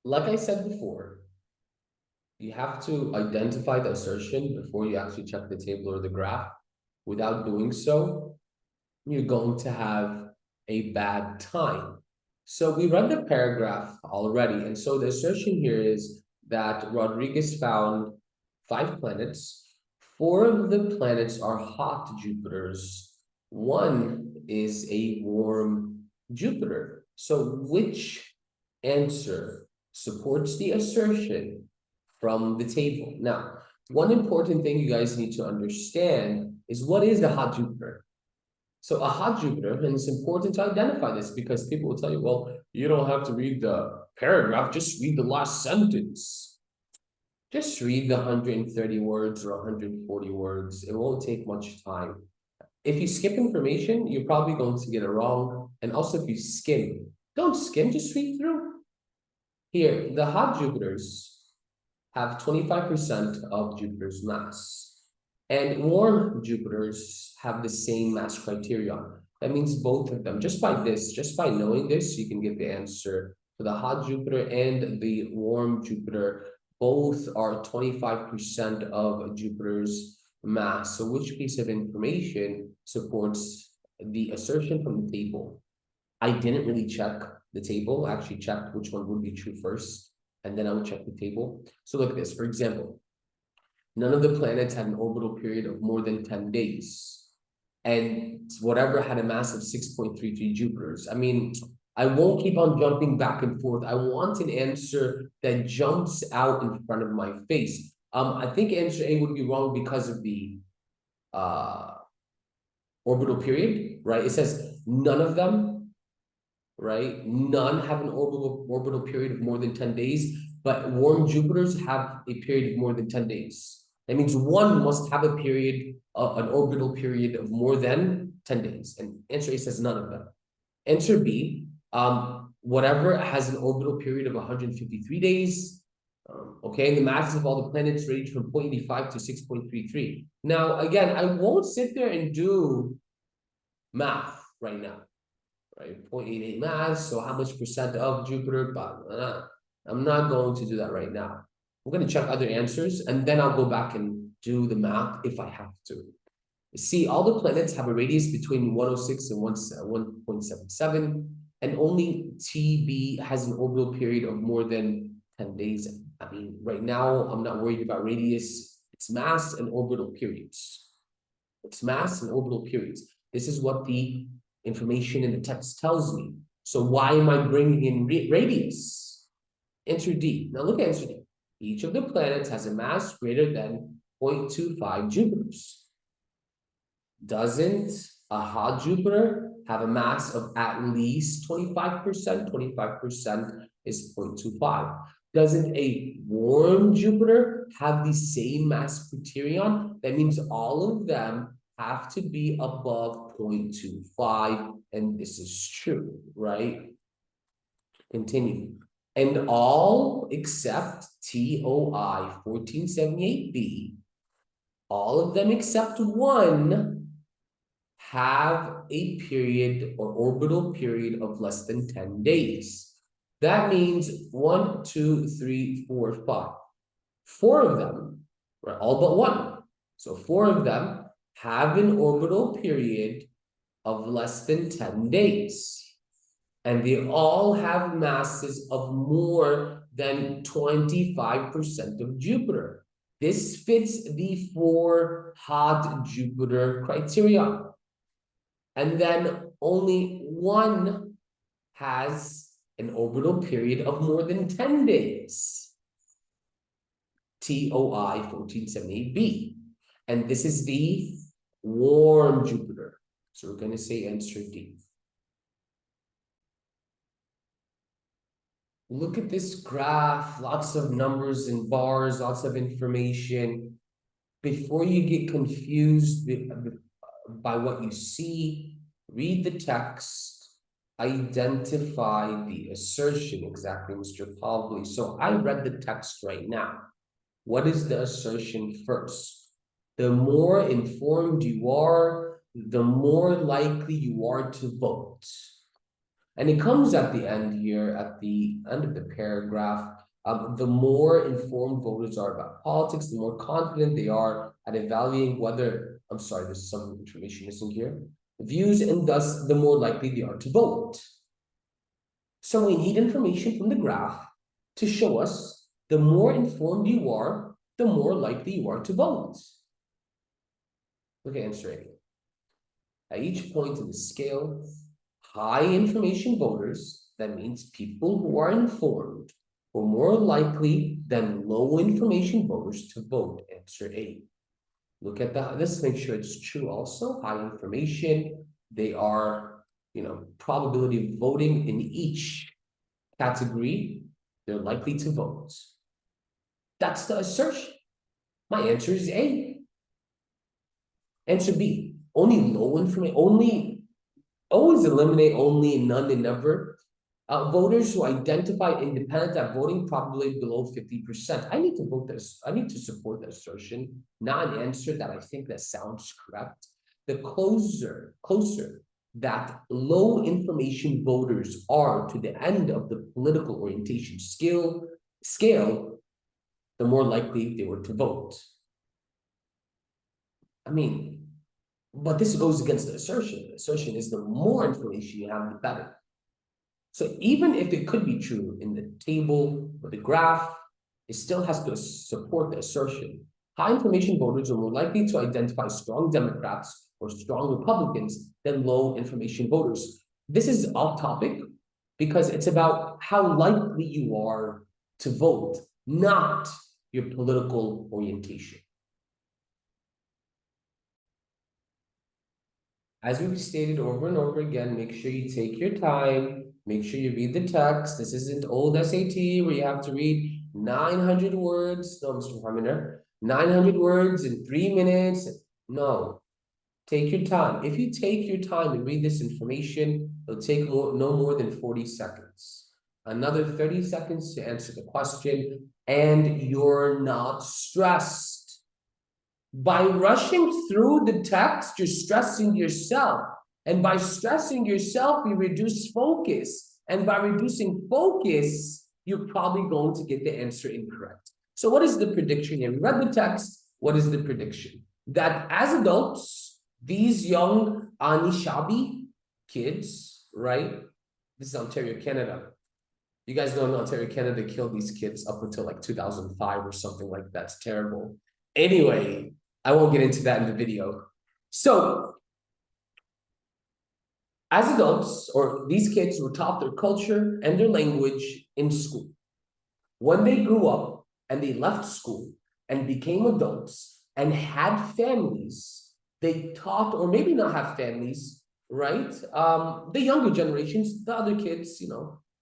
Like I said before, you have to identify the assertion before you actually check the table or the graph. Without doing so, you're going to have a bad time. So we read the paragraph already. And so the assertion here is that Rodriguez found 5 planets. 4 of the planets are hot Jupiters. One is a warm Jupiter. So which answer supports the assertion from the table? Now, one important thing you guys need to understand is what is the hot Jupiter? So a hot Jupiter, and it's important to identify this because people will tell you, well, you don't have to read the paragraph, just read the last sentence. Just read the 130 words or 140 words. It won't take much time. If you skip information, you're probably going to get it wrong. And also if you skim, don't skim, just read through. Here, the hot Jupiters have 25% of Jupiter's mass. And warm Jupiters have the same mass criterion. That means both of them, just by knowing this, you can get the answer for the hot Jupiter and the warm Jupiter. Both are 25% of Jupiter's mass. So which piece of information supports the assertion from the table? I didn't really check the table. I actually checked which one would be true first, and then I would check the table. So look at this. For example, none of the planets had an orbital period of more than 10 days. And whatever had a mass of 6.33 Jupiters. I mean, I won't keep on jumping back and forth. I want an answer that jumps out in front of my face. I think answer A would be wrong because of the orbital period, right? It says none of them, right? None have an orbital period of more than 10 days, but warm Jupiters have a period of more than 10 days. That means one must have a period, an orbital period of more than 10 days. And answer A says none of them. Answer B, whatever has an orbital period of 153 days. Okay, and the masses of all the planets range from 0.85 to 6.33. Now, again, I won't sit there and do math right now, right? 0.88 mass, so how much percent of Jupiter? But I'm not going to do that right now. I'm going to check other answers, and then I'll go back and do the math if I have to. See, all the planets have a radius between 106 and 1.77, and only TB has an orbital period of more than 10 days. I mean, right now, I'm not worried about radius. It's mass and orbital periods. It's mass and orbital periods. This is what the information in the text tells me. So why am I bringing in radius? Answer D. Now look at answer D. Each of the planets has a mass greater than 0.25 Jupiters. Doesn't a hot Jupiter have a mass of at least 25%? 25% is 0.25. Doesn't a warm Jupiter have the same mass criterion? That means all of them have to be above 0.25, and this is true, right? Continue. And all except TOI 1478b, all of them except one have a period or orbital period of less than 10 days. That means 1, 2, 3, 4, 5. 4 of them, right, all but one. So 4 of them have an orbital period of less than 10 days. And they all have masses of more than 25% of Jupiter. This fits the 4 hot Jupiter criteria. And then only one has an orbital period of more than 10 days. TOI 1478b. And this is the warm Jupiter. So we're going to say answer D. Look at this graph, lots of numbers and bars, lots of information. Before you get confused by what you see, read the text, identify the assertion. Exactly, Mr. Pavley. So I read the text right now. What is the assertion first? The more informed you are, the more likely you are to vote. And it comes at the end here, at the end of the paragraph. The more informed voters are about politics, the more confident they are at evaluating whether, I'm sorry, there's some information missing here, views, and thus the more likely they are to vote. So we need information from the graph to show us the more informed you are, the more likely you are to vote. Look at answer A. At each point in the scale, high information voters, that means people who are informed, were more likely than low information voters to vote. Answer A. Look at that. Let's make sure it's true also. High information, they are, probability of voting in each category, they're likely to vote. That's the assertion. My answer is A. Answer B, only low information, always eliminate only, none, and never. Voters who identify independent at voting probably below 50%. I need to vote this. I need to support the assertion, not an answer that I think that sounds correct. The closer that low information voters are to the end of the political orientation scale, the more likely they were to vote. I mean, but this goes against the assertion. The assertion is the more information you have, the better. So even if it could be true in the table or the graph, it still has to support the assertion. High information voters are more likely to identify strong Democrats or strong Republicans than low information voters. This is off topic because it's about how likely you are to vote, not your political orientation. As we've stated over and over again, make sure you take your time, make sure you read the text. This isn't old SAT where you have to read 900 words. No, Mr. Harminer, 900 words in 3 minutes. No, take your time. If you take your time and read this information, it'll take no more than 40 seconds. Another 30 seconds to answer the question, and you're not stressed. By rushing through the text, you're stressing yourself. And by stressing yourself, you reduce focus. And by reducing focus, you're probably going to get the answer incorrect. So what is the prediction here? We read the text. What is the prediction? That as adults, these young Anishinaabe kids, right? This is Ontario, Canada. You guys know in Ontario, Canada killed these kids up until like 2005 or something like that. It's terrible. Anyway, I won't get into that in the video. So, as adults, or these kids were taught their culture and their language in school. When they grew up and they left school and became adults and had families, they taught, or maybe not have families, right? The younger generations, the other kids,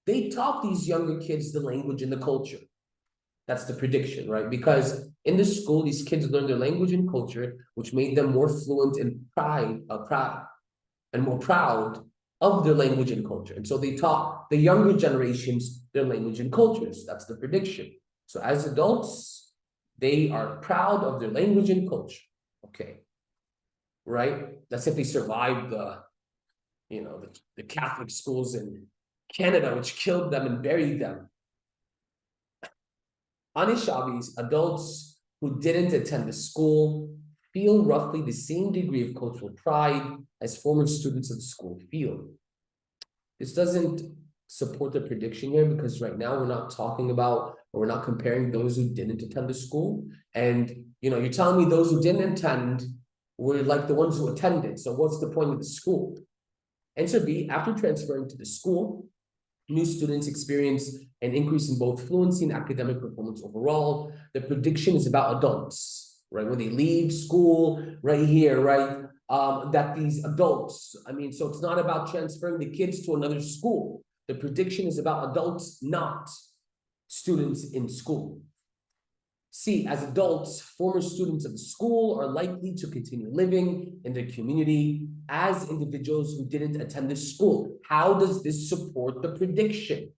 they taught these younger kids the language and the culture. That's the prediction, right? Because in the school, these kids learned their language and culture, which made them more fluent and more proud of their language and culture. And so they taught the younger generations their language and cultures. That's the prediction. So as adults, they are proud of their language and culture. Okay, right? That's if they survived the Catholic schools in Canada, which killed them and buried them. Anishinaabe's adults who didn't attend the school feel roughly the same degree of cultural pride as former students of the school feel. This doesn't support the prediction here because right now we're not talking about, or we're not comparing those who didn't attend the school. And, you're telling me those who didn't attend were like the ones who attended. So what's the point of the school? Answer B, after transferring to the school, new students experience an increase in both fluency and academic performance overall. The prediction is about adults, right? When they leave school, right here, right? That these adults, so it's not about transferring the kids to another school. The prediction is about adults, not students in school. C, as adults, former students of the school are likely to continue living in their community as individuals who didn't attend the school. How does this support the prediction?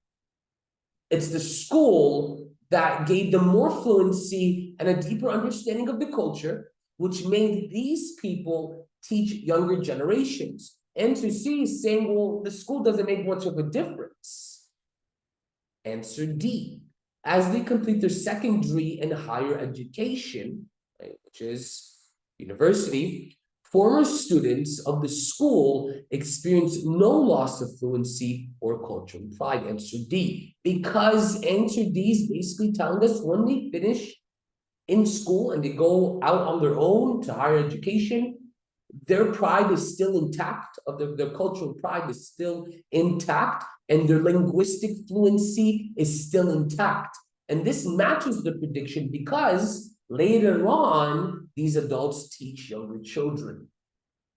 It's the school that gave them more fluency and a deeper understanding of the culture, which made these people teach younger generations. Answer C is saying, well, the school doesn't make much of a difference. Answer D, as they complete their secondary and higher education, right, which is university, former students of the school experience no loss of fluency or cultural pride. Answer D, because answer D is basically telling us when they finish in school and they go out on their own to higher education, their pride is still intact, of their cultural pride is still intact, and their linguistic fluency is still intact. And this matches the prediction because later on, these adults teach younger children.